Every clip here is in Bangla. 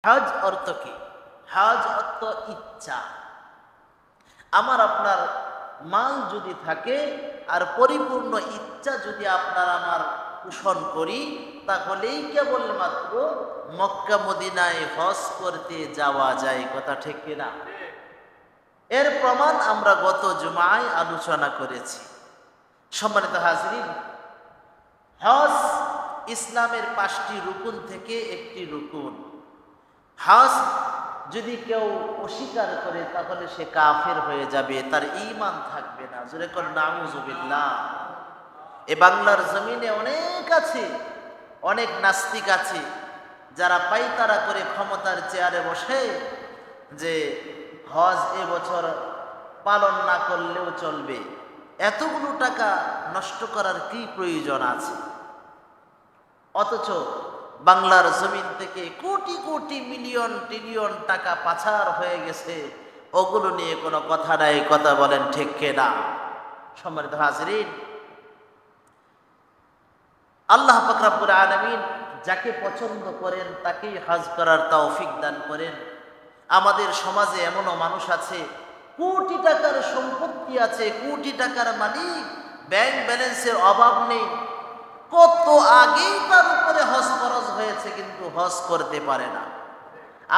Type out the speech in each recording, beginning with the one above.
হজ অর্থ কি? হজ অর্থ ইচ্ছা। আমার আপনার মাল যদি থাকে আর পরিপূর্ণ ইচ্ছা যদি আপনার আমার পোষণ করি, তাহলেই কেবলমাত্র মক্কা মদিনায় হজ করতে যাওয়া যায়। কথা ঠিক কিনা? এর প্রমাণ আমরা গত জুমায় আলোচনা করেছি। সম্মানিত হাজরিন, হজ ইসলামের 5টি রুকুন থেকে একটি রুকুন। হজ যদি কেউ অস্বীকার করে তাহলে সে কাফের হয়ে যাবে, তার ঈমান থাকবে না। জোরে কোন নাউযুবিল্লাহ। এ বাংলার জমিনে অনেক আছে, অনেক নাস্তিক আছে যারা পাইতারা করে ক্ষমতার চেয়ারে বসে যে হজ এবছর পালন না করলেও চলবে। এতগুলো টাকা নষ্ট করার কি প্রয়োজন আছে? অথচ বাংলার জমিন থেকে কোটি কোটি মিলিয়ন ট্রিলিয়ন টাকা পাচার হয়ে গেছে, ওগুলো নিয়ে কোনো কথা নাই। কথা বলেন ঠিক কিনা? সম্মানিত হাজরিন, আল্লাহ পাক রব্বুল আলামিন যাকে পছন্দ করেন তাকেই হজ করার তৌফিক দান করেন। আমাদের সমাজে এমনও মানুষ আছে, কোটি টাকার সম্পত্তি আছে, কোটি টাকার মালিক, ব্যাংক ব্যালেন্সের অভাব নেই, কত আগেই তার উপরে হজ ফরজ হয়েছে কিন্তু হজ করতে পারে না।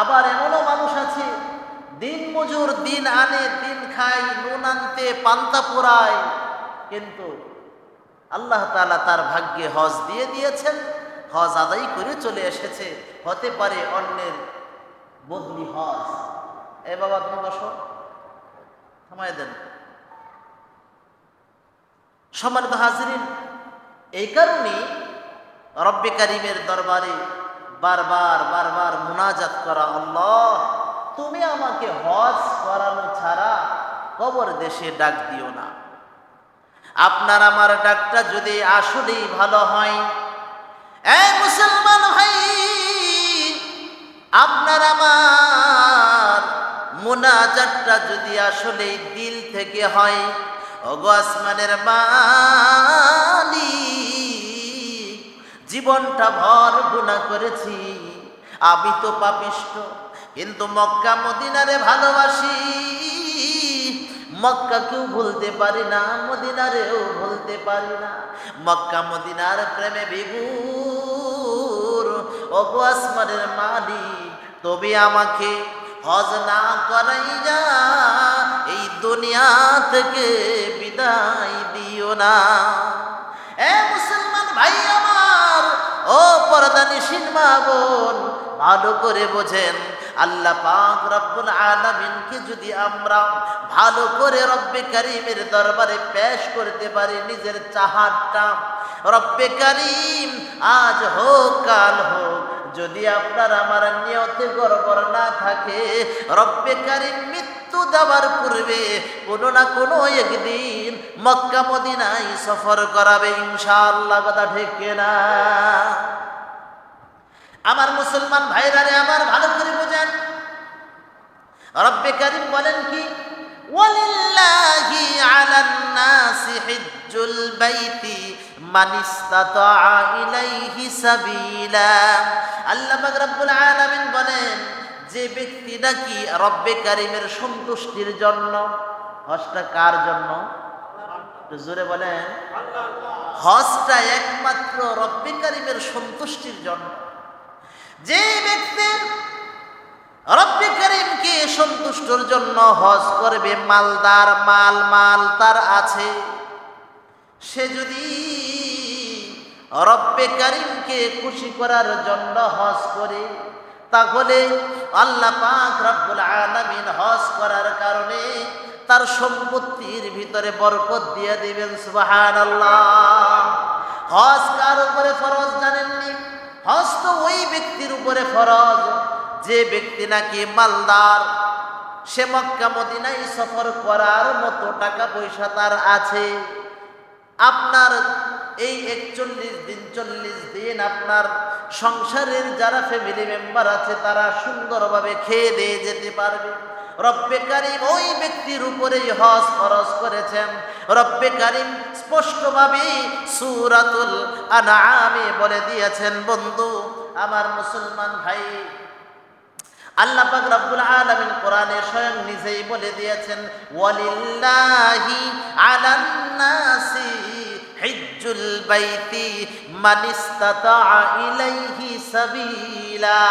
আবার এমনও মানুষ আছে, দিন মজুর, দিন আনে দিন খায়, নুন আনতে পান্তা পোড়ায়, কিন্তু আল্লাহ তাআলা তার ভাগ্যে হজ দিয়ে দিয়েছেন, হজ আদায় করে চলে এসেছে। হতে পারে অন্যের বদলি হজ। এ বাবা তুমি বসো, থামায় দেন। সম্মানিত হাজরিন, এই কারণে রব্বে কারিমের দরবারে বারবার বারবার মুনাজাত করা, আল্লাহ তুমি আমাকে হজ করানো ছাড়া কবর দেশে ডাক দিও না। আপনার আমার ডাকটা যদি আসলেই ভালো হয়, এই মুসলমান ভাই, আপনার আমার মুনাজাতটা যদি আসলেই দিল থেকে হয়, ওগো আসমানের মালিক, জীবনটা ভর গুনাহ করেছি, আমি তো পাপিষ্ঠ, কিন্তু মক্কা মদিনারে ভালোবাসি। মক্কাকেও ভুলতে পারি না, মদিনারেও ভুলতে পারি না, মক্কা মদিনার প্রেমে বিভোর। ওগো আসমানের মালিক, তবে আমাকে হজ না করাইয়া এই দুনিয়া থেকে বিদায় দিও না। এ মুসলমান ভাই আমার, ও পর্দানিশীন মা বোন, ভালো করে বোঝেন, আল্লাহ পাক রব্বুল আলামিনকে যদি আমরা ভালো করে রব্বে কারীমের দরবারে পেশ করতে পারি নিজের চাহাতটা, রব্বে কারীম আজ হোক কাল হোক, যদি আপনার আমার নিয়তে গড়বড় না থাকে, রব্বে কারীম মৃত্যু দেওয়ার পূর্বে কোনো না কোনো একদিন মক্কা মদিনায় সফর করাবে ইনশাআল্লাহ। কথা ঠিক কিনা? আমার মুসলমান ভাইরা রে আমার, ভালো করে বোঝেন, রব্বে কারীম বলেন কি, ওয়ালিল্লাহি আলান নাসি হিজ্জুল বাইতি মান ইসতাতাআ ইলাইহি সাবিলা। আল্লাহ পাক রব্বুল আলামিন বলেন, যে ব্যক্তি নাকি রব্বে কারীমের সন্তুষ্টির জন্য, হজটা কার জন্য? জোরে বলেন। হজটা একমাত্র রব্বে কারীমের সন্তুষ্টির জন্য। যে ব্যক্তি রব্বে কারীমকে সন্তুষ্টর জন্য হজ করবে, মালদার, মাল তার আছে, সে যদি রব্বে কারীমকে খুশি করার জন্য হজ করে, তাহলে আল্লাহ পাক রব্বুল আলামিন হজ করার কারণে তার সম্পত্তির ভিতরে বরকত দিয়ে দিবেন। সুবহানাল্লাহ। হজ কার উপরে ফরজ জানেননি? হজ তো ওই ব্যক্তির উপরে ফরজ যে ব্যক্তি নাকি মালদার, সে মক্কা মদিনায় সফর করার মতো টাকা পয়সা তার আছে। আপনার এই 41 দিন 40 দিন আপনার সংসারের যারা ফ্যামিলি মেম্বার আছে তারা সুন্দরভাবে খেয়ে দিয়ে যেতে পারবে। রব্বে কারীম ওই ব্যক্তির উপরেই হজ ফরজ করেছেন। রব্বে কারীম স্পষ্টভাবে সূরাতুল আনআমে বলে দিয়েছেন। বন্ধু আমার মুসলমান ভাই, আল্লাহ পাক রব্বুল আলামিন কোরআনে স্বয়ং নিজেই বলে দিয়েছেন, ওয়ালিল্লাহি আলান নাসি হিজ্জুল বাইতি মান ইসতাতাআ ইলাইহি সাবিলা।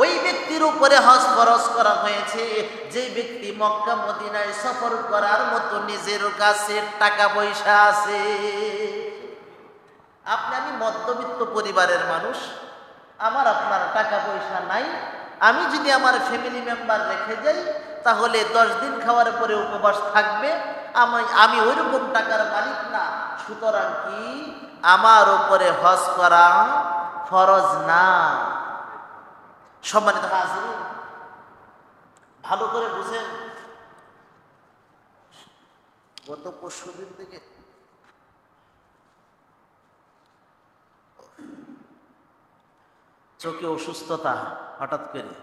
ওই ব্যক্তির উপরে হজ ফরজ করা হয়েছে যে ব্যক্তি মক্কা মদিনায় সফর করার মতো নিজের কাছে টাকা পয়সা আছে। আমি মধ্যবিত্ত পরিবারের মানুষ, আমার আপনার টাকা পয়সা নাই। আমি যদি আমার ফ্যামিলি মেম্বার রেখে যাই তাহলে 10 দিন খাওয়ার পরে উপবাস থাকবে। আমি ওইরকম টাকার মালিক না, সুতরাং কি আমার উপরে হজ করা ফরজ না। সম্মানিত হাজির, ভালো করে বুঝেন, গত পরশুদিন থেকে চোখে অসুস্থতা হঠাৎ করে,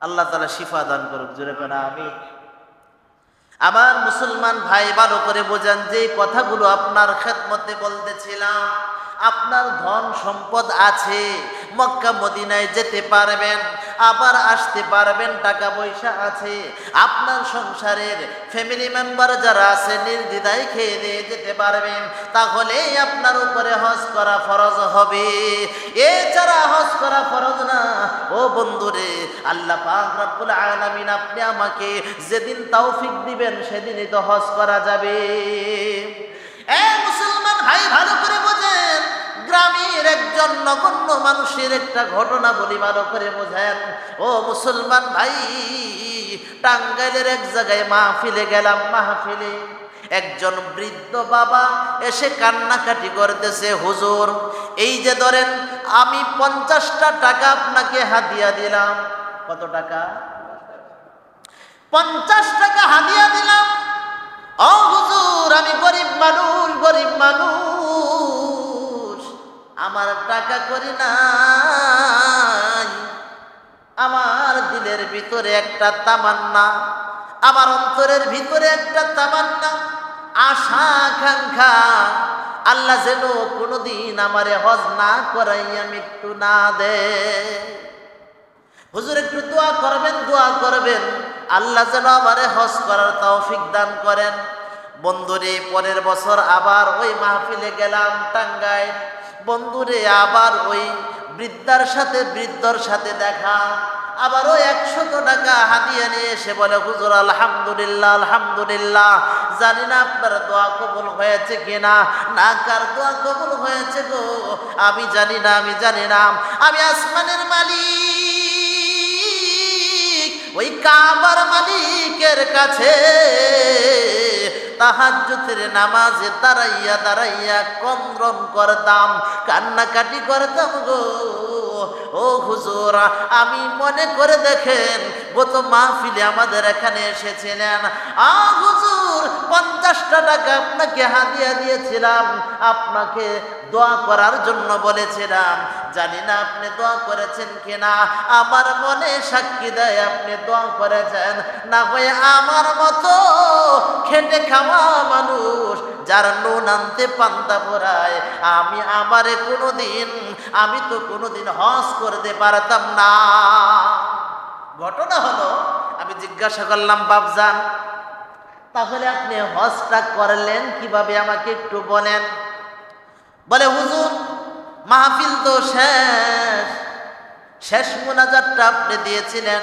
আল্লাহ তাআলা শিফা দান করুক, জোরে করে আমিন। আমার মুসলমান ভাই ভালো করে বোঝেন, যে কথাগুলো আপনার খেদমতে বলতেছিলাম, আপনার ধন সম্পদ আছে, মক্কা মদিনায় যেতে পারবেন, আবার আসতে পারবেন, টাকা পয়সা আছে, আপনার সংসারের ফ্যামিলি মেম্বার যারা আছে নির্দ্বিধায় খেয়ে দিয়ে যেতে পারবেন, তাহলেই আপনার উপরে হজ করা ফরজ হবে। এছাড়া হজ করা ফরজ না। ও বন্ধুরে, আল্লাহ পাক রব্বুল আলামিন আপনি আমাকে যেদিন তৌফিক দিবেন সেদিনই তো হজ করা যাবে। মুসলমান ভাই ভালো করে বোঝেন, গ্রামের একজন নগণ্য মানুষের একটা ঘটনা বলি, ভালো করে বোঝেন। ও মুসলমান ভাই, টাঙ্গাইলের এক জায়গায় মাহফিলে গেলাম। মাহফিলে একজন বৃদ্ধ বাবা এসে কান্নাকাটি করতেছে, হুজুর এই যে ধরেন আমি 50টা টাকা আপনাকে হাদিয়া দিলাম। কত টাকা? 50 টাকা হাদিয়া দিলাম। ও হুজুর, আমি গরিব মানুষ, আমার টাকা করি নাই। আমার দিলের ভিতরে একটা তামান্না, আমার অন্তরের ভিতরে একটা তামান্না, আশা আকাঙ্ক্ষা, আল্লাহ যেন কোনোদিন আমারে হজ না করাইয়া মৃত্যু না দেয়। হুজুর একটু দোয়া করবেন, আল্লাহ যেন আমারে হজ করার তৌফিক দান করেন। বন্ধুরে, পরের বছর আবার ওই মাহফিলে গেলাম টাঙ্গাইল। বন্ধুরে, আবার ওই বৃদ্ধর সাথে দেখা, আবারও 100 টাকা হাদিয়া নিয়ে এসে বলে, হুজুর আলহামদুলিল্লাহ আলহামদুলিল্লাহ, জানি না আপনার দোয়া কবুল হয়েছে কিনা, না কার দোয়া কবুল হয়েছে গো আমি জানি না। আমি আসমানের মালিক, ওই কাবার মালিকের কাছে তাহাজ্জুদের নামাজে দাঁড়াইয়া কন্দ্রন করতাম, কান্নাকাটি করতাম গো। ও হুজুর, আমি মনে করে দেখেন, গত মাহফিলে আমাদের এখানে এসেছিলেন। হুজুর 50টা টাকা আপনাকে হাদিয়া দিয়েছিলাম, আপনাকে দোয়া করার জন্য বলেছিলাম। জানি না আপনি দোয়া করেছেন কিনা, আমার মনে সাক্ষী দেয় আপনি দোয়া করেছেন। না হয় আমার মতো খেটে খাওয়া মানুষ, যার নুন আনতে পান্তা পোড়ায়, আমি তো কোনোদিন হজ করতে পারতাম না। ঘটনা হলো, আমি জিজ্ঞাসা করলাম, বাপজান তাহলে আপনি হজটা করলেন কিভাবে আমাকে একটু বলেন। বলে, হুজুর মাহফিল তো শেষ মুনাজাতটা আপনি দিয়েছিলেন,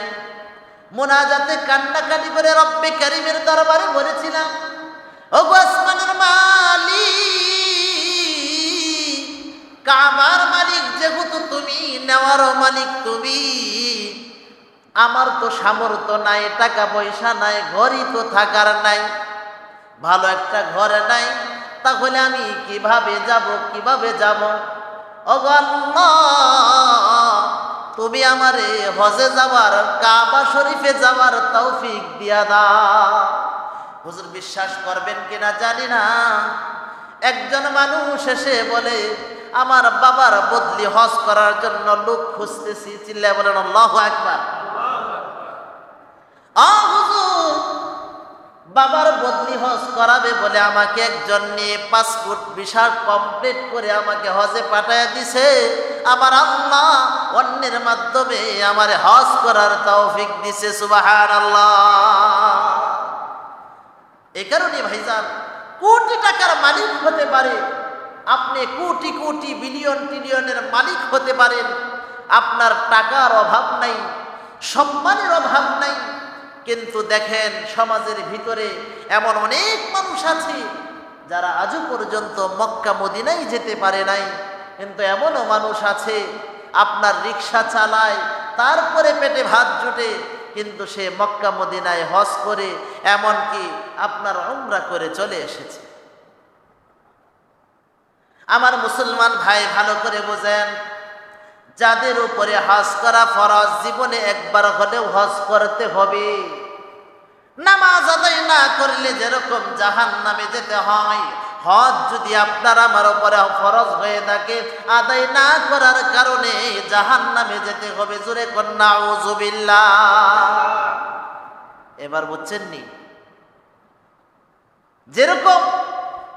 মুনাজাতে কান্নাকাটি করে রব্বে কারীমের দরবারে বলেছিলাম, ওগো আসমানের মালিক, কাবার মালিক যেহেতু তুমি, নেওয়ারও মালিক তুমি, আমার তো সামর্থ্য নাই, টাকা পয়সা নাই, ঘরই তো থাকার নাই, ভালো একটা ঘরে নাই, তাহলে আমি কিভাবে যাব? ওগো আল্লাহ, তুমি আমারে হজে যাবার, কাবা শরীফে যাবার তৌফিক দিয়া দাও। হুজুর বিশ্বাস করবেন কিনা জানি না, একজন মানুষ এসে বলে, আমার বাবার বদলি হজ করার জন্য লোক খুঁজতেছি। চিল্লায় বলেন আল্লাহু আকবার। হুজুর বাবার বদলি হজ করাবে বলে আমাকে একজন নিয়ে পাসপোর্ট ভিসা কমপ্লিট করে আমাকে হজে পাঠাইয়া দিছে। আমার আল্লাহ অন্যের মাধ্যমে আমার হজ করার তৌফিক দিছে সুবহানাল্লাহ। এই কারণে ভাইজান কোটি টাকার মালিক হতে পারে, আপনি কোটি কোটি বিলিয়ন ট্রিলিয়নের মালিক হতে পারেন, আপনার টাকার অভাব নাই, সম্মানের অভাব নাই, কিন্তু দেখেন সমাজের ভিতরে এমন অনেক মানুষ আছে যারা আজও পর্যন্ত মক্কা মদিনায় যেতে পারে নাই, কিন্তু এমনও মানুষ আছে আপনার রিক্সা চালায়, তারপরে পেটে ভাত জুটে, কিন্তু সে মক্কা মদিনায় হজ করে এমনকি আপনার উমরা করে চলে এসেছে। আমার মুসলমান ভাই ভালো করে বোঝেন, যাদের উপরে হজ করা ফরজ, জীবনে একবার হলেও হজ করতে হবে। নামাজ আদায় না করলে যেরকম জাহান্নামে যেতে হয়, হজ যদি আপনার আমার উপরে ফরজ হয়ে থাকে, আদায় না করার কারণে জাহান্নামে যেতে হবে। জোরে কোন নাউযুবিল্লাহ। এবার বুঝছেন নি? যেরকম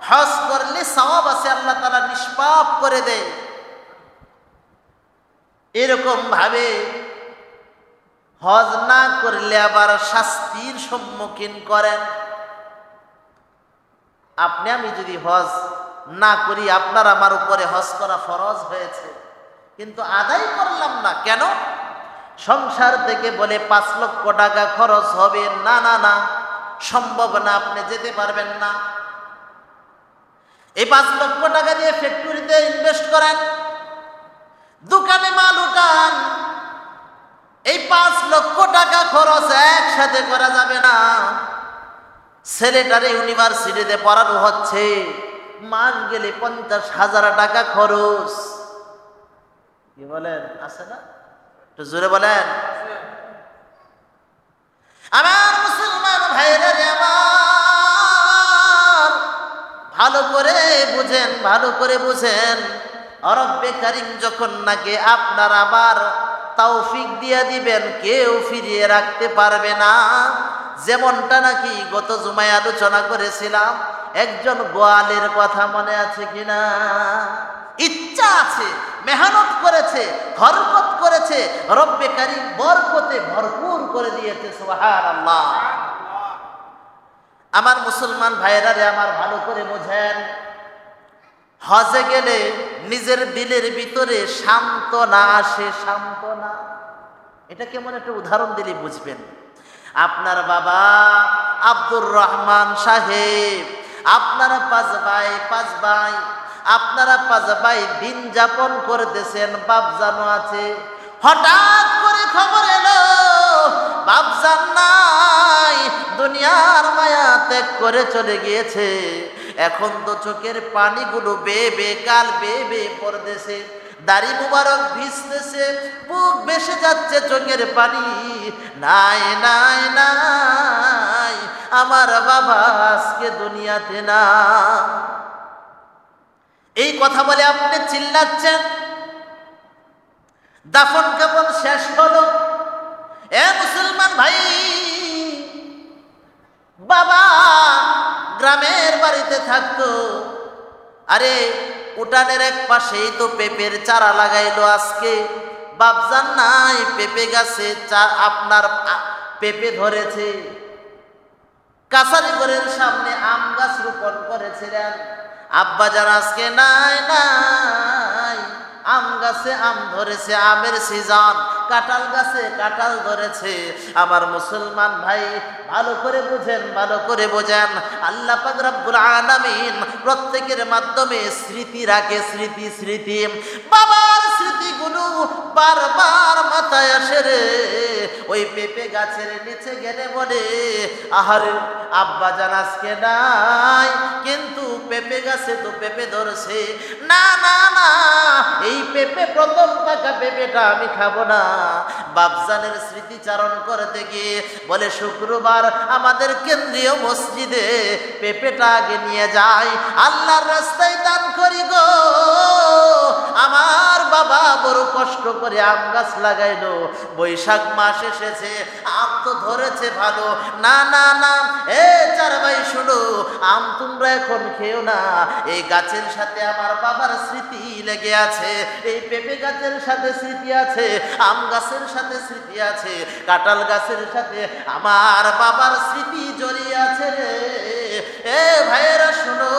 হজ করলে সওয়াব আছে, আল্লাহ তাআলা নিষ্পাপ করে দেয়, এরকম ভাবে হজ না করলে আবার শাস্তির সম্মুখীন করেন। আপনি আমি যদি হজ না করি, আপনার আমার উপরে হজ করা ফরজ হয়েছে, কিন্তু আদায় করলাম না কেন? সংসার থেকে বলে 5 লক্ষ টাকা খরচ হবে, না না না, সম্ভব না, আপনি যেতে পারবেন না। এই 5 লক্ষ টাকা দিয়ে ফ্যাক্টরিতে ইনভেস্ট করেন, দোকানে মাল উঠান, এই 5 লক্ষ টাকা খরচ একসাথে করা যাবে না। ছেলেটারে ইউনিভার্সিটিতে পড়ানো হচ্ছে, মাস গেলে 50,000 টাকা খরচ। কি বলেন, আছে না? একটু জোরে বলেন। আমার মুসলমান ভাইরা রে আমার, ভালো করে বুঝেন, ভালো করে বুঝেন, রব্বে কারীম যখন নাকি আপনার আবার তৌফিক দিয়া দিবেন, কেউ ফিরিয়ে রাখতে পারবে না। যেমনটা নাকি গত জুমায় আলোচনা করেছিলাম, একজন গোয়ালের কথা মনে আছে কিনা? ইচ্ছা আছে, মেহনত করেছে, হরকত করেছে, রব্বে কারীম বরকতে ভরপুর করে দিয়েছে। সুবহানাল্লাহ। আমার মুসলমান ভাইরা রে আমার, ভালো করে বোঝেন, হজে গেলে নিজের দিলের ভিতরে সান্ত্বনা আসে। সান্ত্বনা, এটা কেমন একটা উদাহরণ দিলে বুঝবেন। আপনার বাবা আব্দুর রহমান সাহেব, আপনারা 5 ভাই, আপনারা 5 ভাই দিন যাপন করতেছেন, বাপজানও আছে। হঠাৎ করে খবর এলো বাপজান নাই, দুনিয়ার মায়া ত্যাগ করে চলে গিয়েছে। এখন তো চোখের পানিগুলো বেয়ে বেয়ে, গাল বেয়ে বেয়ে পড়তেছে, দাড়ি মুবারক ভিজতেছে, বুক ভেসে যাচ্ছে চোখের পানি। নাই নাই নাই, আমার বাবা আজকে দুনিয়াতে না। এই কথা বলে আপনি চিল্লাচ্ছেন, দাফন কাফন শেষ হলো। এ মুসলমান ভাই, বাবা গ্রামের বাড়িতে থাকতো, আরে উঠানের এক পাশেই তো পেঁপের চারা লাগাইলো। আজকে বাপজান নাই, পেঁপে গাছে আপনার পেঁপে ধরেছে। কাছারি ঘরের সামনে আম গাছ রোপণ করেছিলেন, আব্বাজান আজকে নাই নাই, আম গাছে আম ধরেছে, আমের সিজন, কাঁঠাল গাছে কাঁঠাল ধরেছে। আমার মুসলমান ভাই ভালো করে বুঝেন, ভালো করে বোঝেন, আল্লাহ পাক রব্বুল আলামিন প্রত্যেকের মাধ্যমে স্মৃতি রাখে। স্মৃতি স্মৃতি, বাবার স্মৃতিগুলো বারবার মাথায় আসে রে। ওই পেঁপে গাছের নিচে গেলে বলে, আহারে আব্বাজান আজকে নাই, কিন্তু পেঁপে গাছে তো পেঁপে ধরছে। না না না, এই পেঁপে প্রথম পাকা পেঁপেটা আমি খাবো না। বাপজানের স্মৃতিচারণ করতে গিয়ে বলে, শুক্রবার আমাদের কেন্দ্রীয় মসজিদে পেঁপেটা আগে নিয়ে যাই, আল্লাহর রাস্তায় দান করি গো। আমার বাবা বড় কষ্ট করে করে আম গাছ লাগাইলো, বৈশাখ মাস এসেছে, আম তো ধরেছে ভালো। না না না, এ চার ভাই শোনো, আম তোমরা এখন খেও না, এই গাছের সাথে আমার বাবার স্মৃতি লেগে আছে, এই পেঁপে গাছের সাথে স্মৃতি আছে, আম গাছের সাথে স্মৃতি আছে, কাঁঠাল গাছের সাথে আমার বাবার স্মৃতি জড়িয়ে আছে রে। এ ভাইয়েরা শোনো,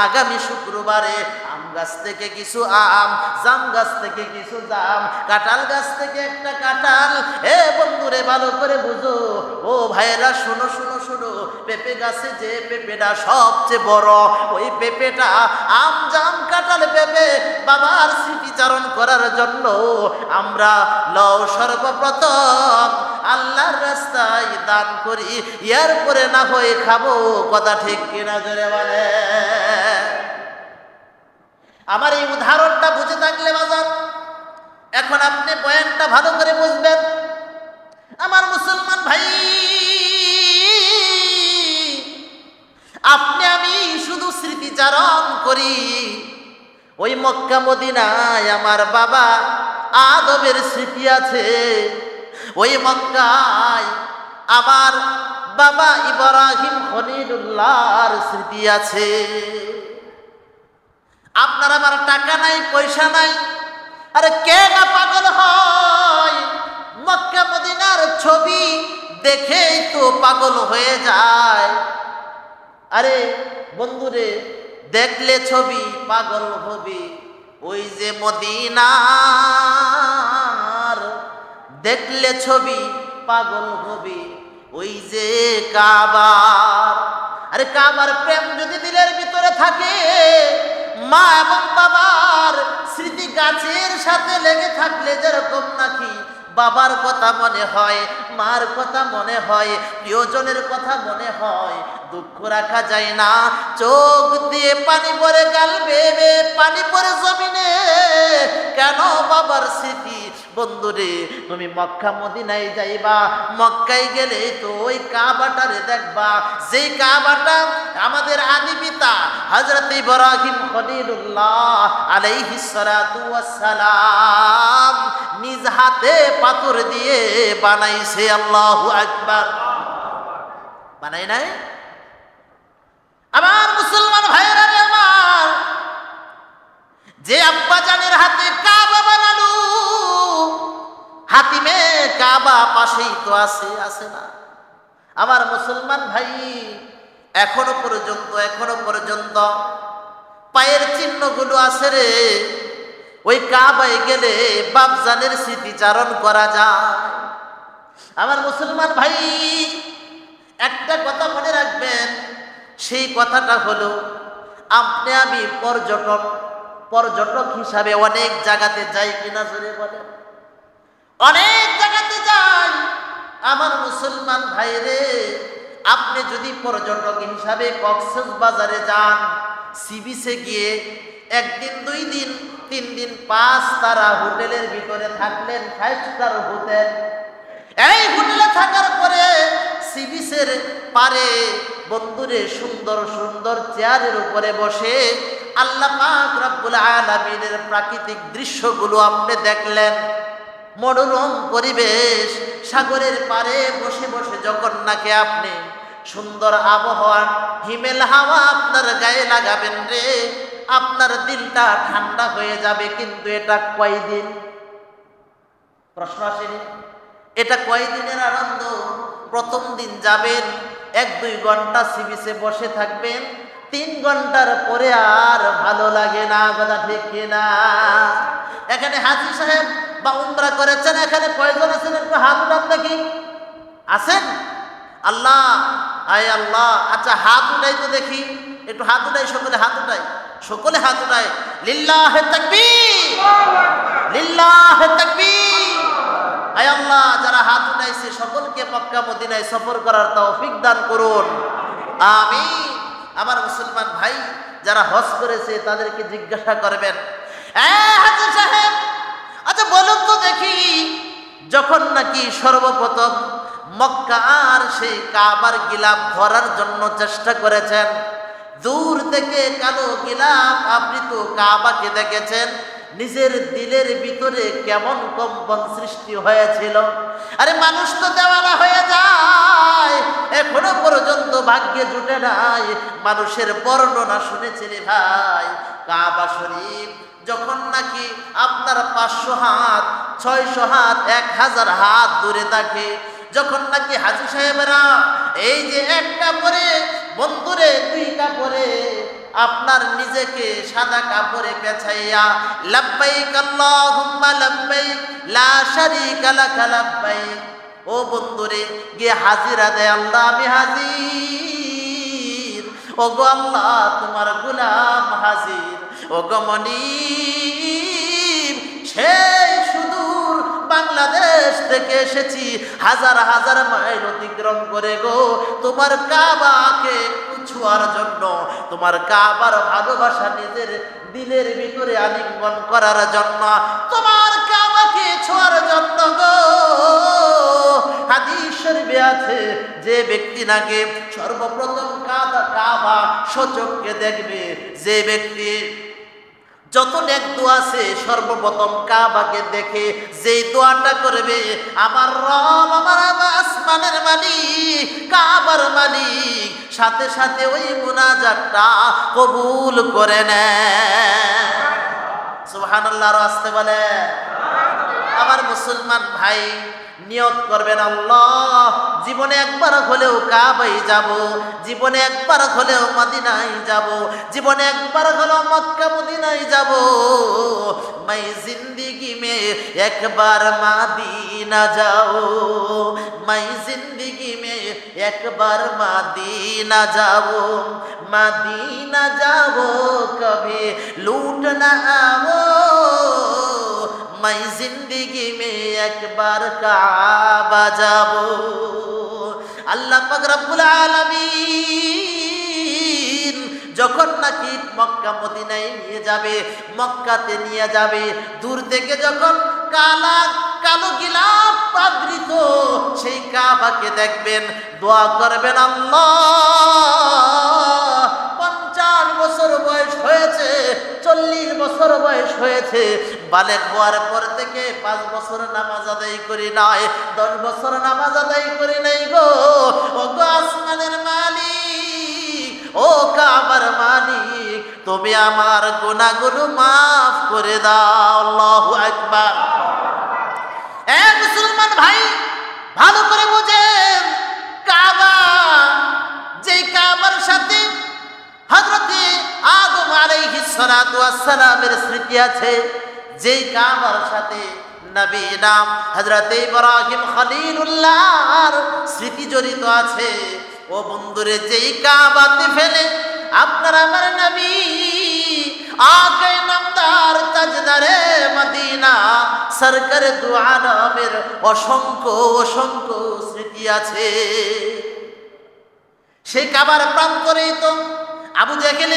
আগামী শুক্রবারে আম গাছ থেকে কিছু আম, জাম গাছ থেকে কিছু জাম, কাঁঠাল গাছ থেকে একটা কাঁঠাল। এ বন্ধুরে ভালো করে বুঝো, ও ভাইয়েরা শোনো শোনো শোনো, পেঁপে গাছে যে পেঁপেটা সবচেয়ে বড়, ওই পেঁপেটা আম জাম কাঁঠাল পেঁপে বাবার স্মৃতিচারণ করার জন্য আমরা লও সর্বপ্রথম আল্লাহর রাস্তায় দান করি, এরপরে না হয়ে খাবো। কথা ঠিক কিনা জোরে বলে? আমার এই উদাহরণটা বুঝে থাকলে বাজার, এখন আপনি বয়ানটা ভালো করে বুঝবেন। আমার মুসলমান ভাই, আপনি আমি শুধু স্মৃতিচারণ করি, ওই মক্কা মদিনায় আমার বাবা আদবের স্মৃতি আছে, ওই মক্কায় আমার বাবা ইব্রাহিম খলিলুল্লাহর স্মৃতি আছে। আপনার আমার টাকা নাই, পয়সা নাই, আরে কে না পাগল হয়? মক্কা মদিনার ছবি দেখেই তো পাগল হয়ে যায়। আরে বন্ধুরে, দেখলে ছবি পাগল হবি, ওই যে মদিনার দেখলে ছবি পাগল হবি, ওই যে কাবার। আরে কাবার প্রেম যদি দিলের ভিতরে থাকে, মা এবং বাবার স্মৃতি গাছের সাথে লেগে থাকলে যেরকম নাকি বাবার কথা মনে হয়, মার কথা মনে হয়, প্রিয়জনের কথা মনে হয়, দুঃখ রাখা যায় না, চোখ দিয়ে পানি পড়ে, গাল বেয়ে পানি পড়ে জমিনে। কেন? বাবার স্মৃতি। বন্ধুরে, তুমি মক্কা মদিনায় যাইবা, মক্কায় গেলে তো ওই কাবাটারে দেখবা, যেই কাবাটা আমাদের আদি পিতা হযরত ইব্রাহিম খলিলুল্লাহ আলাইহিস সালাতু ওয়াস সালাম নিজ হাতে পাথর দিয়ে বানাইছে। আল্লাহু আকবার। বানাই নাই? আমার মুসলমান ভাইরা আমার, যে আব্বা জানের হাতে কাবা বানালো, হাতিমে কাবা পাশেই তো আছে না? আমার মুসলমান ভাই, এখনো পর্যন্ত পায়ের চিহ্নগুলো আছে রে। ওই কাবায় গেলে বাপজানের স্মৃতিচারণ করা যায়। আমার মুসলমান ভাই, একটা কথা মনে রাখবেন, সেই কথাটা হলো, আপনি আমি পর্যটক হিসাবে অনেক জায়গাতে যাই কিনা জোরে বলেন? অনেক জায়গাতে যাই। আমার মুসলমান ভাই রে, আপনি যদি পর্যটক হিসাবে কক্সবাজারে যান, সি বিচে গিয়ে একদিন, 2 দিন, 3 দিন 5 তারা হোটেলের ভিতরে থাকলেন, 5 স্টার হোটেল। এই হোটেলে থাকার পরে সি বিচের পারে বন্ধুরে সুন্দর সুন্দর চেয়ারের উপরে বসে আল্লাহ পাক রব্বুল আলামিনের প্রাকৃতিক দৃশ্যগুলো আপনি দেখলেন। মনোরম পরিবেশ, সাগরের পারে বসে বসে যখন নাকি আপনি সুন্দর আবহাওয়া, হিমেল হাওয়া আপনার গায়ে লাগাবেন রে, আপনার দিলটা ঠান্ডা হয়ে যাবে। কিন্তু এটা কয়দিন? প্রশ্ন আসেনি? এটা কয়দিনের আনন্দ? প্রথম দিন যাবেন, 1-2 ঘন্টা সি বিচে বসে থাকবেন, 3 ঘন্টার পরে আর ভালো লাগে না। কথা ঠিক কিনা? এখানে হাজী সাহেব বা উমরা করেছেন, এখানে কয়জন আছেন? একটু হাত উঠান দেখি। আছেন? আল্লাহ, আয় আল্লাহ। আচ্ছা, হাত উঠাই তো দেখি, একটু হাত উঠাই, সকলে হাত উঠাই, সকলে হাত উঠাই। লিল্লাহে তাকবীর, লিল্লাহে তাকবীর। আয় আল্লাহ, যারা হাত উঠাইছে সকলকে মক্কা মদিনায় সফর করার তৌফিক দান করুন, আমিন। আমার মুসলমান ভাই, যারা হজ করেছে তাদেরকে জিজ্ঞাসা করবেন, হাজী সাহেব, আচ্ছা বলুন তো দেখি, যখন নাকি সর্বপ্রথম মক্কা আর সেই কাবার গিলাফ ধরার জন্য চেষ্টা করেছেন, দূর থেকে কালো গিলাফ আবৃত কাবাকে দেখেছেন, নিজের দিলের ভিতরে কেমন কম্পন সৃষ্টি হয়েছিল। আরে মানুষ তো দেওয়ানা হয়ে যায়, এখনো পর্যন্ত ভাগ্যে জুটে নাই মানুষের বর্ণনা শুনেছিলি ভাই। কাবা শরীফ যখন নাকি আপনার 500 হাত 600 হাত 1000 হাত দূরে থাকে, যখন নাকি হাজী সাহেবরা এই যে একটা পরে বন্ধুরে 2 কাপড়ে আপনার নিজেকে সাদা কাপড়ে পেছাইয়া লাব্বাইক আল্লাহুম্মা লাব্বাইক লা শারীকা লাক লাব্বাইক, ও বন্ধুরে গিয়ে হাজিরা দেয়, আল্লাহ আমি হাজির, ও গো আল্লাহ তোমার গোলাম হাজির, ও গো মনিব সেই সুদূর বাংলাদেশ থেকে এসেছি, হাজার হাজার মাইল অতিক্রম করে গো তোমার কাবাকে ছোঁয়ার জন্য, তোমার কাবার ভালোবাসা নিজের দিলের ভিতরে আলিঙ্গন করার জন্য, তোমার কাবাকে ছোঁয়ার জন্য গো। হাদিস শরীফে আছে যে ব্যক্তি নাকি সর্বপ্রথম কাবা সচক্ষে দেখবে, যে ব্যক্তি যত নেক দোয়া আছে সর্বপ্রথম কাবাকে দেখে যেই দোয়াটা করবে, আমার রব আমার আসমানের মালিক কাবার মালিক সাথে সাথে ওই মুনাজাতটা কবুল করে নেয়। সুবহানাল্লাহ, আর আসতে বলে। আমার মুসলমান ভাই নিয়ত করবেন, আল্লাহ জীবনে একবার হলেও কাবায় যাব, জীবনে একবার হলেও মদিনায় যাব, জীবনে একবার হলেও মক্কা মদিনায় যাব। मैं जिंदगी में एक बार मदीना जाओ, मैं जिंदगी में एक बार मदीना जाओ, मदीना जाओ कभी लूट ना आओ, मैं जिंदगी में एक बार काबा जाबो। আল্লাহ পাক রব্বুল আলামিন যখন নাকি মক্কা মদিনায় নিয়ে যাবে, মক্কাতে নিয়ে যাবে, দূর থেকে যখন কালো গিলাফ আবৃত সেই কাবাকে দেখবেন, দোয়া করবেন, আল্লাহ 50 বছর বয়স হয়েছে, 40 বছর বয়স হয়েছে, বালেগ হওয়ার পর থেকে 5 বছর নামাজ আদায় করি নাই, 10 বছর নামাজ আদায় করি নাই গো। ও গো আসমানের মালিক, ও কাবার মালিক, তুমি আমার গুনাহগুলো মাফ করে দাও। আল্লাহু আকবার। এ মুসলমান ভাই ভালো করে বুঝেন, কাবা যেই কাবার সাথে হযরতে আদম আলাইহিস সালাতু ওয়াস সালামের স্মৃতি আছে, যেই কাবার সাথে নবী নাম হযরতে ইব্রাহিম খলিলুল্লাহর স্মৃতি জড়িত আছে, ও বন্ধুরে যেই কাবাতে ফেলে আপনার আমার নবী আকে নামদার তাজদারে মদিনা সরকারে দু আলমের অসংখ্য অসংখ্য স্মৃতি আছে। সেই কাবার প্রান্তরেই তো আবু জেহেল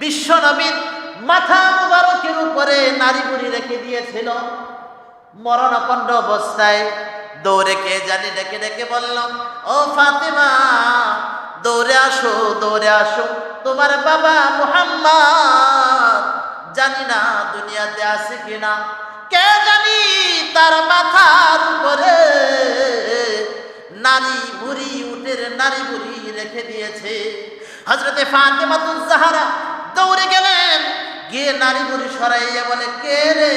বিশ্ব নবীর মাথা মুবারকের উপরে নারী বুড়ি রেখে দিয়েছিল। মরণাপন্ন অবস্থায় দৌড়ে কে জানি ডেকে ডেকে বলল, ও ফাতেমা দৌড়ে আসো, দৌড়ে আসো, তোমার বাবা মুহাম্মদ জানি না দুনিয়াতে আছে কিনা, কে জানি তার মাথার উপরে নারী বুড়ি, উটের নারী বুড়ি রেখে দিয়েছে। হযরতে ফাতেমাতুজ জাহরা দৌড়ে গেলেন, গিয়ে নারী বুড়ি সরাইয়া বলে, কে রে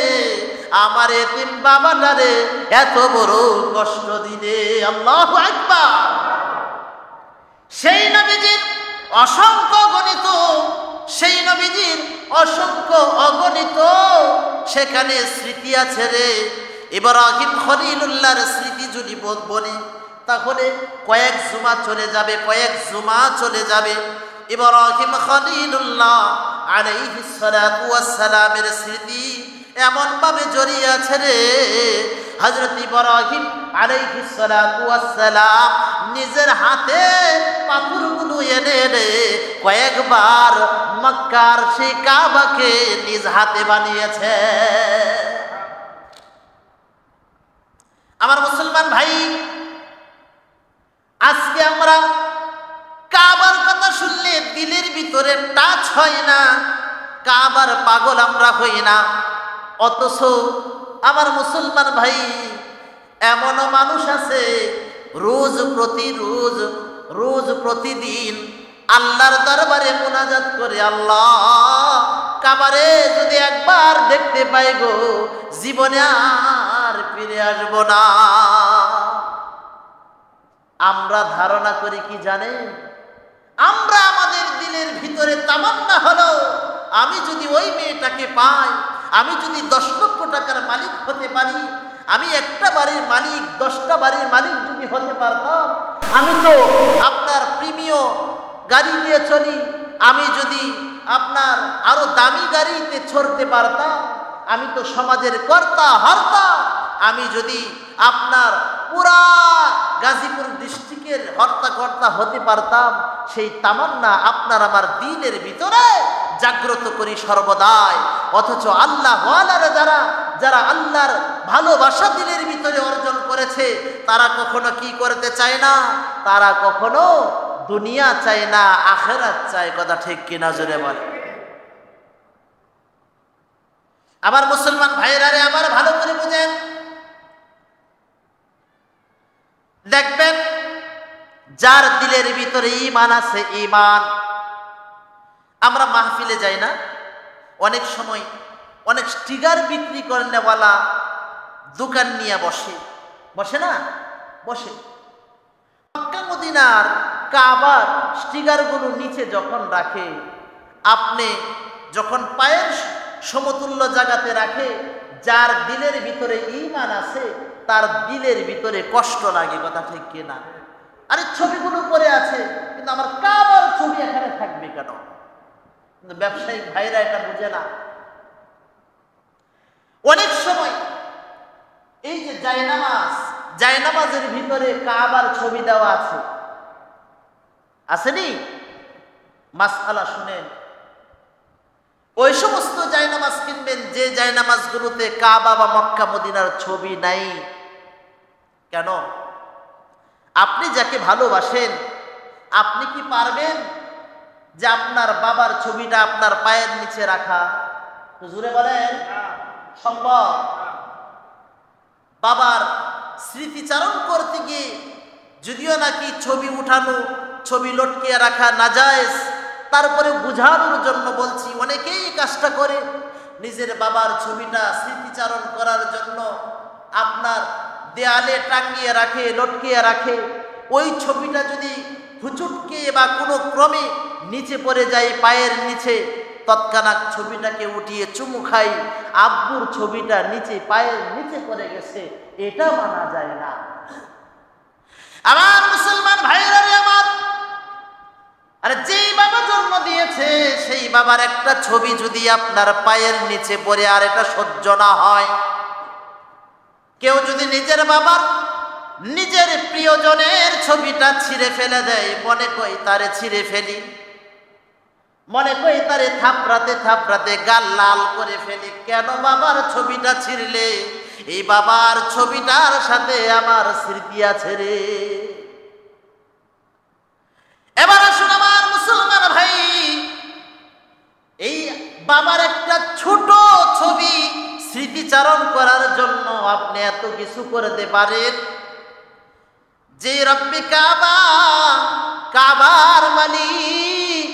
আমার এতিম বাবাটারে এত বড় কষ্ট দিলে। আল্লাহু আকবার। সেই নবীজির অসংখ্য গণিত, সেই নবীজির অসংখ্য অগণিত সেখানে স্মৃতি আছে রে। ইব্রাহিম খলিলুল্লাহর স্মৃতি যদি বলি তাহলে কয়েক জুমা চলে যাবে, কয়েক জুমা চলে যাবে। ইব্রাহিম খলিলুল্লাহ আলাইহিস সালাতু ওয়াস সালামের স্মৃতি এমন ভাবে জড়িয়ে আছে রে, হযরত ইব্রাহিম আলাইহিস সালাতু ওয়াস সালাম নিজের হাতে পাথরগুলো এনে এনে কয়েকবার মক্কার সেই কাবাকে নিজ হাতে বানিয়েছে। আমার মুসলমান ভাই, আজকে আমরা কাবার কথা শুনলে দিলের ভিতরে টাচ হয় না, কাবার পাগল আমরা হই না। অথচ আমার মুসলমান ভাই এমনও মানুষ আছে রোজ প্রতিদিন আল্লাহর দরবারে মুনাজাত করে, আল্লাহ কাবারে যদি একবার দেখতে পাই গো জীবনে আর ফিরে আসবো না। আমরা ধারণা করি কি জানেন, আমরা আমাদের দিলের ভিতরে তামান্না হলো আমি যদি ওই মেয়েটাকে পাই, আমি যদি 10 লক্ষ টাকার মালিক হতে পারি, আমি একটা বাড়ির মালিক 10টা বাড়ির মালিক যদি হতে পারতাম, আমি তো আপনার প্রিমিয় গাড়ি দিয়ে চলি, আমি যদি আপনার আরো দামি গাড়িতে চড়তে পারতাম, আমি তো সমাজের কর্তা হর্তা, আমি যদি আপনার পুরা গাজীপুর ডিস্ট্রিক্টের হর্তা হতে পারতাম, সেই তামান্না আপনার আমার দিলের ভিতরে জাগ্রত করি সর্বদাই। অথচ আল্লাহ ওয়ালারা যারা আল্লাহর ভালোবাসা দিলের ভিতরে অর্জন করেছে, তারা কখনো কি করতে চায় না, তারা কখনো দুনিয়া চায় না, আখিরাত চায়। কথা ঠিক কিনা জোরে বলে। আমার মুসলমান ভাইরা রে, আমার ভালো করে বুঝেন, দেখবেন যার দিলের ভিতরে ঈমান আছে, ঈমান, আমরা মাহফিলে যাই না, অনেক সময় অনেক স্টিকার বিক্রি করেনওয়ালা দোকান নিয়ে বসে না, বসে মক্কা মদিনার কাবার স্টিকারগুলো নিচে যখন রাখে, আপনি যখন পায়ের সমতুল্য জায়গাতে রাখে, যার দিলের ভিতরে ঈমান আছে তার দিলের ভিতরে কষ্ট লাগে। কথা ঠিক কিনা? আরে ছবিগুলো পরে আছে, কিন্তু আমার কাবার ছবি এখানে থাকবে কেন? কিন্তু ব্যবসায়িক ভাইরা এটা বুঝে না। অনেক সময় এই যে জায়নামাজের ভিতরে কাবার ছবি দেওয়া আছে, আসেনি? মাসআলা শুনেন, ওই সমস্ত জায়নামাজ কিনবেন যে জায়নামাজগুলোতে কাবা বা মক্কা মদিনার ছবি নাই। কেন? আপনি যাকে ভালোবাসেন, আপনি কি পারবেন যে আপনার বাবার ছবিটা আপনার পায়ের নিচে রাখা? তো জুড়ে বলেন, সম্ভব? বাবার স্মৃতিচারণ করতে গিয়ে যদিও নাকি ছবি উঠানো, ছবি লটকিয়ে রাখা নাজায়েজ, তারপরে বুঝানোর জন্য বলছি, অনেকেই কাজটা করে নিজের বাবার ছবিটা স্মৃতিচারণ করার জন্য আপনার দেয়ালে টাঙিয়ে রাখে, লটকিয়ে রাখে। ওই ছবিটা যদি হুচুটকে বা কোনো ক্রমে নিচে পড়ে যায় পায়ের নিচে, তৎক্ষণাৎ ছবিটাকে উঠিয়ে চুমু খাই, আব্বুর ছবিটা নিচে পায়ের নিচে পড়ে গেছে, এটা মানা যায় না। আমার মুসলমান ভাইরা রে আমার, আরে যেই বাবা জন্ম দিয়েছে সেই বাবার একটা ছবি যদি আপনার পায়ের নিচে পড়ে আর এটা সহ্য না হয়, কেউ যদি নিজের বাবার নিজের প্রিয়জনের ছবিটা ছিঁড়ে ফেলে দেয়, মনে কই তারে ছিঁড়ে ফেলি, মনে কই তারে থাপড়াতে গাল লাল করে ফেলি। কেন বাবার ছবিটা ছিঁড়লে? এই বাবার ছবিটার সাথে আমার স্মৃতি আছে রে। এবার আসুন আমার মুসলমান ভাই, এই বাবার একটা ছোট ছবি স্মৃতিচারণ করার জন্য আপনি এত কিছু করতে পারেন। যে রব্বি কাবা, কাবার মালিক,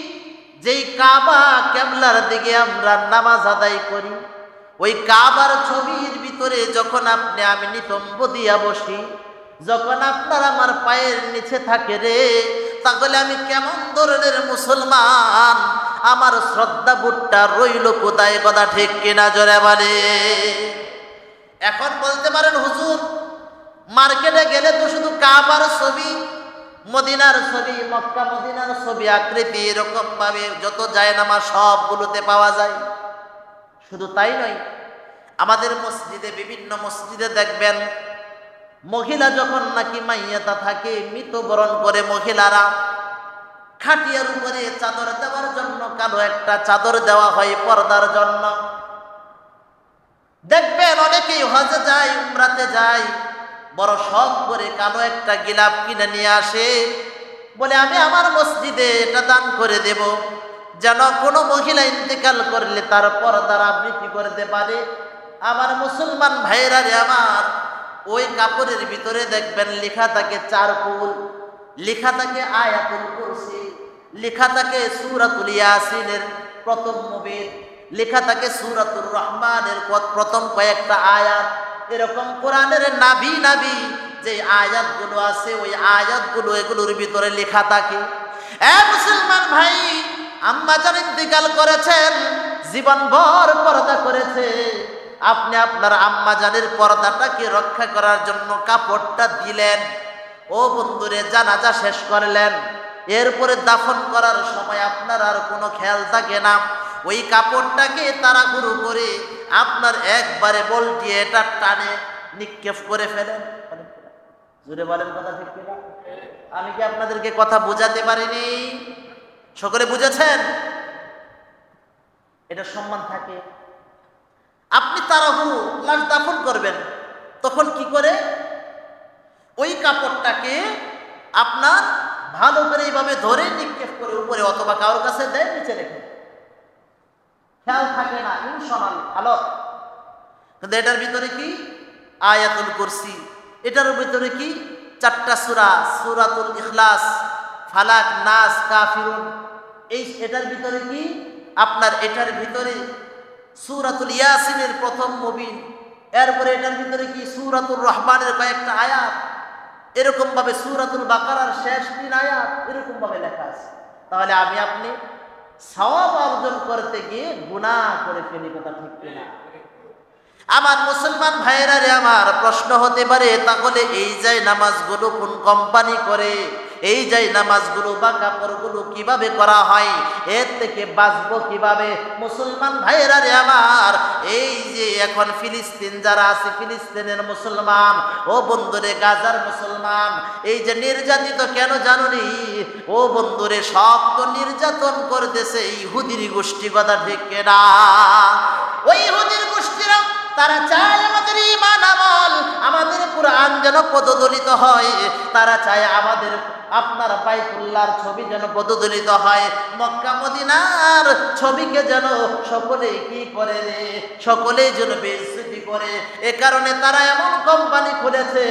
যেই কাবা কিবলার দিকে আমরা নামাজ আদায় করি, ওই কাবার ছবির ভিতরে যখন আপনি আমি নিতম্ব দিয়া বসি, যখন আপনার আমার পায়ের নিচে থাকে রে, তাহলে আমি কেমন ধরনের মুসলমান? আমার শ্রদ্ধা বুটটা রইল কোথায়? কথা ঠিক কিনা জোরে বলে। এখন বলতে পারেন হুজুর, মার্কেটে গেলে তো শুধু কাবার ছবি, মদিনার ছবি, মক্কা মদিনার ছবি আকৃতি এরকম ভাবে যত জায়নামাজ সবগুলোতে পাওয়া যায়। শুধু তাই নয়, আমাদের মসজিদে, বিভিন্ন মসজিদে দেখবেন মহিলা যখন নাকি মাইয়াতা থাকে, মৃত্যুবরণ করে মহিলারা, খাটিয়ার উপরে চাদর দেওয়ার জন্য কালো একটা চাদর দেওয়া হয় পর্দার জন্য। দেখবেন অনেকেই হজে যায়, উমরাতে যায়, বড় শখ করে কালো একটা গিলাপ কিনে নিয়ে আসে, বলে আমি আমার মসজিদে এটা দান করে দেব, যেন কোনো মহিলা ইন্তেকাল করলে তার পর্দার আবৃত্তি করতে পারে। আমার মুসলমান ভাইরা রে আমার, ওই কাপড়ের ভিতরে দেখবেন লেখা থাকে চারকুল, লেখা থাকে আয়াতুল কুরসি, লেখা থাকে সূরাতুল ইয়াসিনের প্রথম মুবিন, লেখা থাকে সূরাতুর রহমানের প্রথম কয়েকটা আয়াত। এরকম কোরআনের নাভি নাভি যে আয়াতগুলো আছে, ওই আয়াতগুলো এগুলোর ভিতরে লেখা থাকে। মুসলমান ভাই, আম্মা জান ইন্তিকাল করেছেন, জীবনভর পর্দা করেছে। আপনি আপনার আম্মা জানের পর্দাটাকে রক্ষা করার জন্য কাপড়টা দিলেন। ও বন্ধুরে, জানাজা শেষ করলেন, এরপরে দাফন করার সময় আপনার আর কোনো খেয়াল থাকে না। ওই কাপড়টাকে তাড়াহুড়ো করে আপনার একবারে বল্টিয়ে এটা টানে নিক্ষেপ করে ফেলেন। জুড়ে বলেন কথা ঠিক কিনা? আমি কি আপনাদেরকে কথা বুঝাতে পারিনি? সকলে বুঝেছেন? এটা সম্মান থাকে। আপনি তাড়াহুড়ো লাশ দাফন করবেন, তখন কি করে ওই কাপড়টাকে আপনার ভালো করে এইভাবে ধরে নিক্ষেপ করে উপরে অথবা কারোর কাছে দেয়, নিচে রেখে, খেয়াল থাকে না, ইনশাআল্লাহ ভালো। কিন্তু এটার ভিতরে কি আয়াতুল কুরসি, এটার ভিতরে কি চারটা সূরা, সূরাতুল ইখলাস, ফালাক, নাস, কাফিরুন। এটার ভিতরে কি আপনার, এটার ভিতরে সূরাতুল ইয়াসিনের প্রথম মুবিন, এরপরে এটার ভিতরে কি সূরাতুর রহমানের কয়েকটা আয়াত, এরকম ভাবে সূরাতুল বাকারার শেষ 3 আয়াত এরকম ভাবে লেখা আছে। তাহলে আমি আপনি সওয়াব অর্জন করতে গিয়ে গুনাহ করে ফেলি, কথা ঠিক কিনা? আমার মুসলমান ভাইয়েরা রে আমার, প্রশ্ন হতে পারে তাহলে এই যে নামাজগুলো কোন কোম্পানি করে, এই যে নামাজগুলো বা কাপড়গুলো কিভাবে করা হয়, এর থেকে বাঁচবো কিভাবে? মুসলমান ভাইয়েরা রে আমার, এই যে এখন ফিলিস্তিন যারা আছে, ফিলিস্তিনের মুসলমান, ও বন্ধুরে গাজার মুসলমান, এই যে নির্যাতিত কেন জানুনি? ও বন্ধুরে, সব তো নির্যাতন করতেছে ইহুদির গোষ্ঠী, কথা ঠিক কিনা? ওই ইহুদির গোষ্ঠীরা তারা চায় আমাদের ঈমান আমল, আমাদের কুরআন যেন পদদলিত হয়। তারা চায় আমাদের আপনার বাইতুল্লাহর ছবি যেন পদদলিত হয়, মক্কা মদিনার ছবিকে যেন সকলে কি করে রে, সকলে যেন বেইজ্জতি করে। এ কারণে তারা এমন কোম্পানি খুলেছে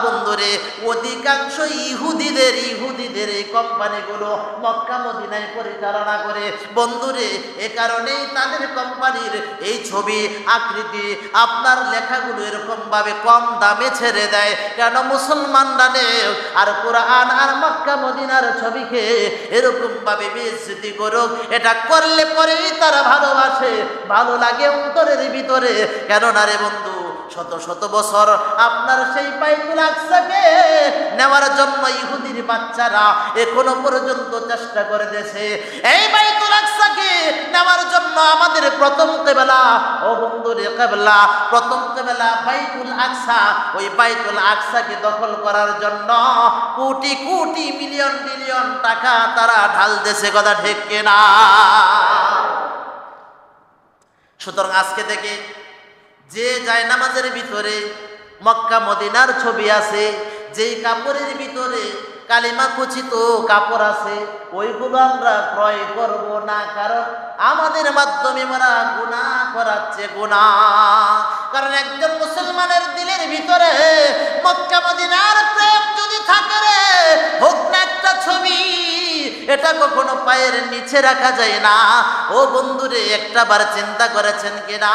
বন্ধুরে, অধিকাংশ ইহুদিদের এই কোম্পানিগুলো মক্কা মদিনায় পরিচালনা করে। বন্ধুরে, এ কারণেই তাদের কোম্পানির এই ছবি, আকৃতি, আপনার লেখাগুলো এরকম ভাবে কম দামে ছেড়ে দেয়। কেন? মুসলমানরা আর কোরআন আর মক্কা মদিনার ছবিকে এরকম ভাবে বেইজ্জতি করুক, এটা করলে পরেই তারা ভালোবাসে, ভালো লাগে অন্তরের ভিতরে। কেন না রে বন্ধু, শত শত বছর আপনার সেই বাইতুল আকসাকে নেওয়ার জন্য ইহুদির বাচ্চারা এখনো পর্যন্ত চেষ্টা করে দিয়েছে। এই বাইতুল আকসাকে নেওয়ার জন্য আমাদের প্রথম কিবলা, ও বন্ধুরে কিবলা, প্রথম কিবলা বাইতুল আকসা। ওই বাইতুল আকসাকে দখল করার জন্য কোটি কোটি মিলিয়ন বিলিয়ন টাকা তারা ঢাল দিয়েছে, কথা ঠিক কিনা? সুতরাং আজকে থেকে যে জায়নামাজের ভিতরে মক্কা মদিনার ছবি আছে, যেই কাপড়ের ভিতরে কালিমা খচিত কাপড় আছে, ওইগুলো আমরা ক্রয় করব না। কারণ আমাদের মাধ্যমে ওরা গুনাহ করাচ্ছে, গুনাহ। কারণ একজন মুসলমানের দিলের ভিতরে মক্কা মদিনার প্রেম যদি থাকে রে, হোক না একটা ছবি, এটা কখনো পায়ের নিচে রাখা যায় না। ও বন্ধুরে, একটা বার চিন্তা করেছেন কিনা,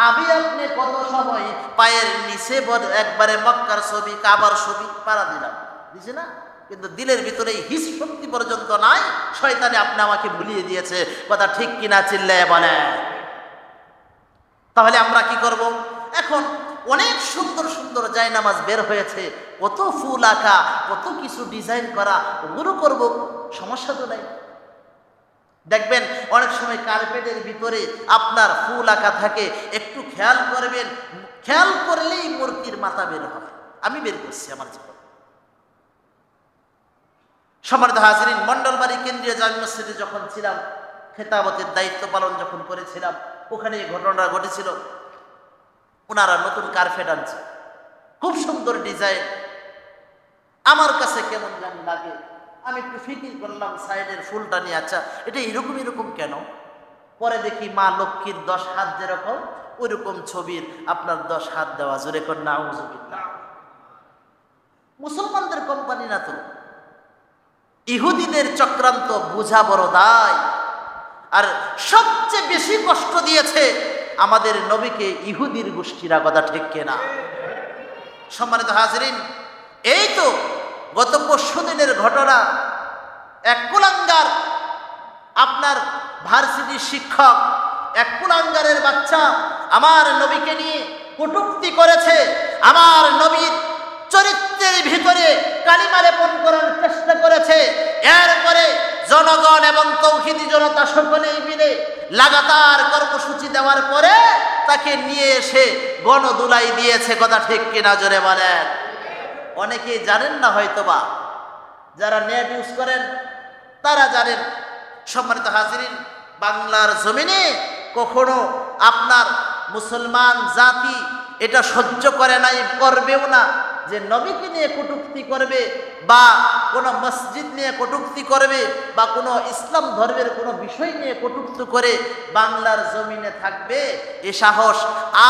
আমি আপনি কত সময় পায়ের নিচে একবারে মক্কার ছবি, কাবার ছবি পাড়া দিলাম, দিছে না? কিন্তু দিলের ভিতরে হিস শক্তি পর্যন্ত নাই, শয়তানে আপনি আমাকে ভুলিয়ে দিয়েছে, কথা ঠিক কিনা? চিল্লায় বলে। তাহলে আমরা কি করব? এখন অনেক সুন্দর সুন্দর জায়নামাজ বের হয়েছে, কত ফুল আঁকা, কত কিছু ডিজাইন করা, ওগুলো করব, সমস্যা তো নাই। দেখবেন অনেক সময় কার্পেটের ভিতরে আপনার ফুল আঁকা থাকে, একটু খেয়াল করবেন, খেয়াল করলেই মূর্তির মাথা বের হয়। আমি বের করছি আমার জীবন। সম্মানিত হাজিরিন, মন্ডলবাড়ি কেন্দ্রীয় জামে মসজিদে যখন ছিলাম, খেতাবতের দায়িত্ব পালন যখন করেছিলাম, ওখানে এই ঘটনাটা ঘটেছিল। ওনারা নতুন কার্পেট আনছে, খুব সুন্দর ডিজাইন। আমার কাছে কেমন জানি লাগে, আমি একটু ফিকির করলাম সাইডের ফুলটা নিয়ে, আচ্ছা এটা এরকম এরকম কেন? পরে দেখি মা লক্ষ্মীর 10 হাত যেরকম ওইরকম ছবির আপনার 10 হাত দেওয়া, জোরে কর নাউজুবিল্লাহ। মুসলমানদের কোম্পানি না তো, ইহুদিদের চক্রান্ত, বুঝা বড় দায়। আর সবচেয়ে বেশি কষ্ট দিয়েছে আমাদের নবীকে ইহুদির গোষ্ঠীরা, কথা ঠিক কিনা? সম্মানিত হাজরিন, এই তো গত পরশু দিনের ঘটনা। এক কুলাঙ্গার, আপনার ভার্সিটির শিক্ষক, এক কুলাঙ্গারের বাচ্চা আমার নবীকে নিয়ে কটূক্তি করেছে, আমার নবীর চরিত্রের ভিতরে কালিমা লেপন করার চেষ্টা করেছে। এরপরে জনগণ এবং তৌহিদি জনতা সকলেই মিলে লাগাতার কর্মসূচি দেওয়ার পরে তাকে নিয়ে এসে গণদুলাই দিয়েছে, কথা ঠিক কিনা? জোরে বলেন। অনেকেই জানেন না হয়তোবা, যারা নেট ইউজ করেন তারা জানেন। সম্মানিত হাজিরিন, বাংলার জমিনে কখনো আপনার মুসলমান জাতি এটা সহ্য করে নাই, করবেও না, যে নবীকে নিয়ে কটূক্তি করবে বা কোনো মসজিদ নিয়ে কটূক্তি করবে বা কোনো ইসলাম ধর্মের কোনো বিষয় নিয়ে কটূক্তি করে বাংলার জমিনে থাকবে, এ সাহস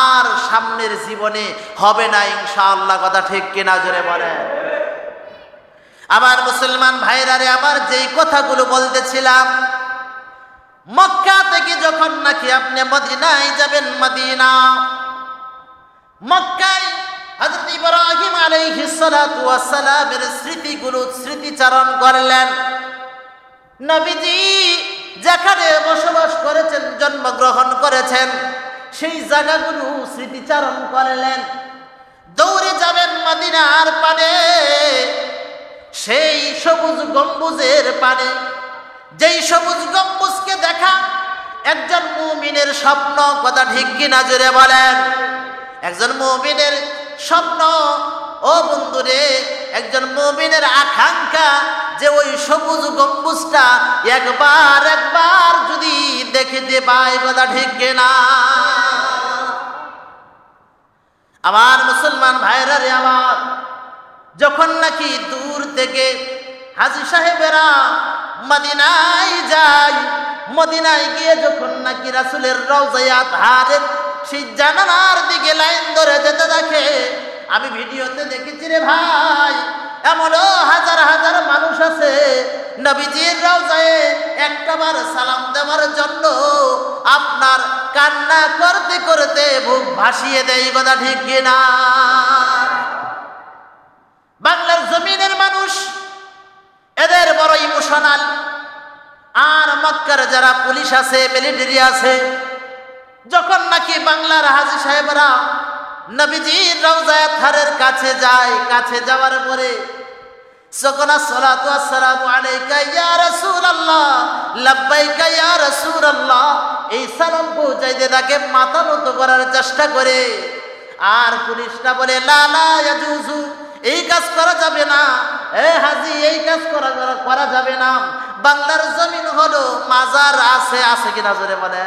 আর সামনের জীবনে হবে না ইনশাআল্লাহ, কথা ঠিক কিনা? জোরে বলেন। আমার মুসলমান ভাইরারে, আবার যেই কথাগুলো বলতেছিলাম, মক্কা থেকে যখন নাকি আপনি মদিনায় যাবেন, মদিনা মক্কায় হযরত ইব্রাহিম আলাইহিস সালাতু ওয়াস সালামের স্মৃতিগুলো স্মৃতিচারণ করলেন। নবীজি যেখানে বসবাস করেছেন, জন্মগ্রহণ করেছেন, সেই জায়গাগুলো স্মৃতিচারণ করলেন। দৌড়ে যাবেন মদিনার পানে, সেই সবুজ গম্বুজের পানে, যেই সবুজ গম্বুজকে দেখা একজন মুমিনের স্বপ্ন, কথা ঠিক কিনা? জোরে বলেন। একজন মুমিনের স্বপ্ন, ও বন্ধুরে, একজন মুমিনের আকাঙ্ক্ষা যে ওই সবুজ গম্বুজটা একবার যদি দেখে দিয়ে পায়, কথা ঠিক কিনা? আমার মুসলমান ভাইরা রে, আমার যখন নাকি দূর থেকে হাজী সাহেবেরা মদিনায় যায়, মদিনায় গিয়ে যখন নাকি রাসূলের রওজায়ে আতহারের সেই জানালার দিকে লাইন ধরে যেতে দেখে, আমি ভিডিওতে দেখেছি রে ভাই, এমনও হাজার হাজার মানুষ আছে নবীজির রওজায়ে একটাবার সালাম দেওয়ার জন্য আপনার কান্না করতে করতে বুক ভাসিয়ে দেয়, কথা ঠিক কিনা? বাংলার জমিনের মানুষ এদের বড় ইমোশনাল। আর মক্কার যারা পুলিশ আছে, মিলিটারি আছে, যখন নাকি বাংলার হাজী সাহেবরা নবীজির রওজায়ে আতহারের কাছে যায়, কাছে যাওয়ার পরে যখন আসসালাতু ওয়াসসালামু আলাইকা ইয়া রাসূলুল্লাহ, লাব্বাইকা ইয়া রাসূলুল্লাহ, এই সালাম পৌঁছাইতে তাকে মাথা নত করার চেষ্টা করে। আর পুলিশটা বলে, লা লা ইয়াজুজু, এই কাজ করা যাবে না, এ হাজী, এই কাজ করা যাবে না। বাংলার জমিন হলো মাজার, আছে কিনা? জোরে বলে।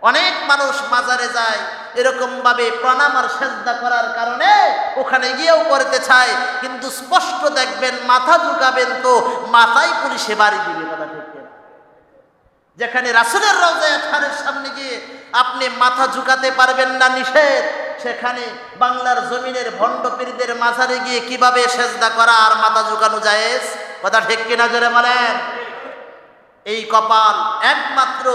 অনেক মানুষ মাজারে যায় এরকম ভাবে প্রণাম আর সেজদা করার কারণে, ওখানে গিয়েও করতে চায়, কিন্তু স্পষ্ট দেখবেন মাথা ঝুঁকাবেন তো মাথায় পুলিশে বাড়ি দিবে, কথা ঠিক কিনা? যেখানে রাসূলের রওজায়ে আতহারের সামনে গিয়ে আপনি মাথা ঝুঁকাতে পারবেন না, নিষেধ, সেখানে বাংলার জমিনের ভণ্ড পীরদের মাজারে গিয়ে কিভাবে সেজদা করা আর মাথা ঝুঁকানো জায়েজ, কথা ঠিক কিনা? জোরে বলেন। এই কপাল একমাত্র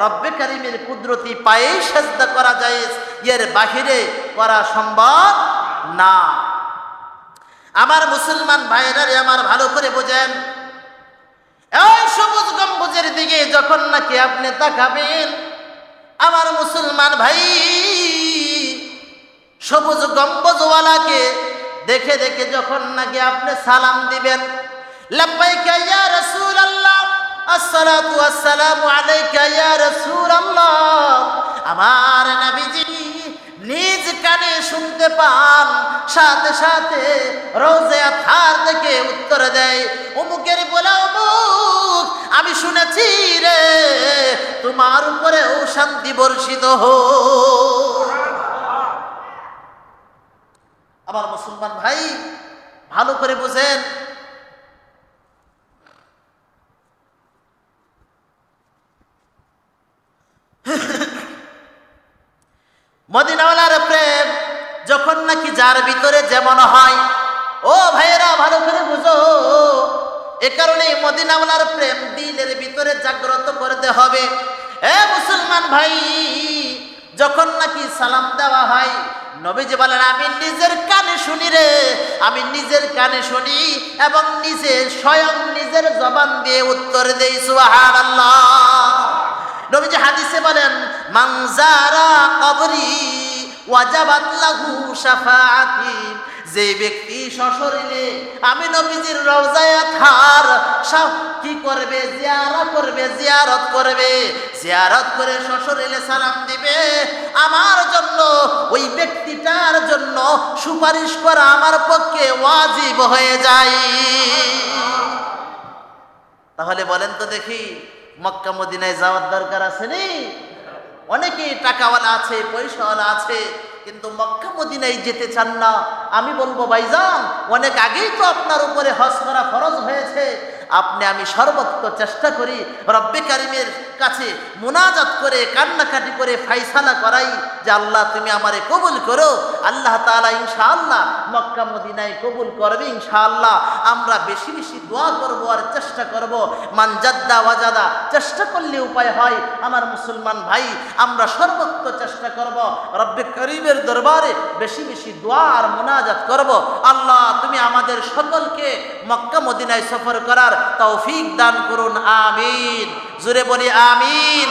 রব্বে কারিমের কুদরতি পায়েই সেজদা করা জায়েজ, এর বাহিরে করা সম্ভব না। আমার মুসলমান ভাইরা রে, আমার ভালো করে বোঝেন, এই সবুজ গম্বুজের দিকে যখন নাকি আপনি তাকাবেন, আমার মুসলমান ভাই, সবুজ গম্বুজওয়ালাকে দেখে দেখে যখন নাকি আপনি সালাম দিবেন, লাব্বাইকা ইয়া রাসূলুল্লাহ, আসসালাতু ওয়াসসালামু আলাইকা ইয়া রাসূলুল্লাহ, আমার নবীজি নিজ কানে শুনতে পান, সাথে সাথে রওজায়ে আতহার থেকে উত্তর দেয়, অমুকের বলা অমুক, আমি শুনেছি রে তোমার উপরেও শান্তি বর্ষিত হোক। আমার মুসলমান ভাই, ভালো করে বুঝেন, যার ভিতরে যেমন হয়। ও ভাইয়েরা ভালো করে বুঝো, এ কারণে মদিনাওয়ালার প্রেম দিলের ভিতরে জাগ্রত করতে হবে। এ মুসলমান ভাই, যখন নাকি সালাম দেওয়া হয় নবীজি বলেন আমি নিজের কানে শুনি রে, আমি নিজের কানে শুনি এবং নিজে স্বয়ং নিজের জবান দিয়ে উত্তর দেই সুবহানাল্লাহ। নবীজি হাদিসে বলেন মান যারা কবরি ওয়াজাবাত লাহু শাফাআতি, যে ব্যক্তি সশরীরে আমি নবীজির রওজায়ে আতহার কি করবে, জিয়ারত করবে, জিয়ারত করে সশরীরে সালাম দিবে, আমার জন্য ওই ব্যক্তিটার জন্য সুপারিশ করা আমার পক্ষে ওয়াজিব হয়ে যায়। তাহলে বলেন তো দেখি, মক্কা মদিনায় যাওয়ার দরকার আছে নি? অনেকেই টাকাওয়ালা আছে, পয়সাওয়ালা আছে, কিন্তু মক্কা মদিনায় যেতে চান না। আমি বলবো ভাইজান, অনেক আগেই তো আপনার উপরে হজ করা ফরজ হয়েছে। আপনি আমি সর্বত্র চেষ্টা করি রব্বে কারিমের কাছে মুনাজাত করে কান্নাকাটি করে ফাইসালা করাই যে আল্লাহ তুমি আমারে কবুল করো। আল্লাহ তাআলা ইনশাআল্লাহ মক্কা মদিনায় কবুল করবে ইনশাআল্লাহ। আমরা বেশি বেশি দোয়া করব আর চেষ্টা করব। মান জাদ্দা ওয়াজাদা, চেষ্টা করলে উপায় হয়। আমার মুসলমান ভাই, আমরা সর্বত্র চেষ্টা করব রব্বে কারিমের দরবারে বেশি বেশি দোয়া আর মুনাজাত করব। আল্লাহ তুমি আমাদের সকলকে মক্কা মদিনায় সফর করার তৌফিক দান করুন, আমিন। জোরে বলি আমিন।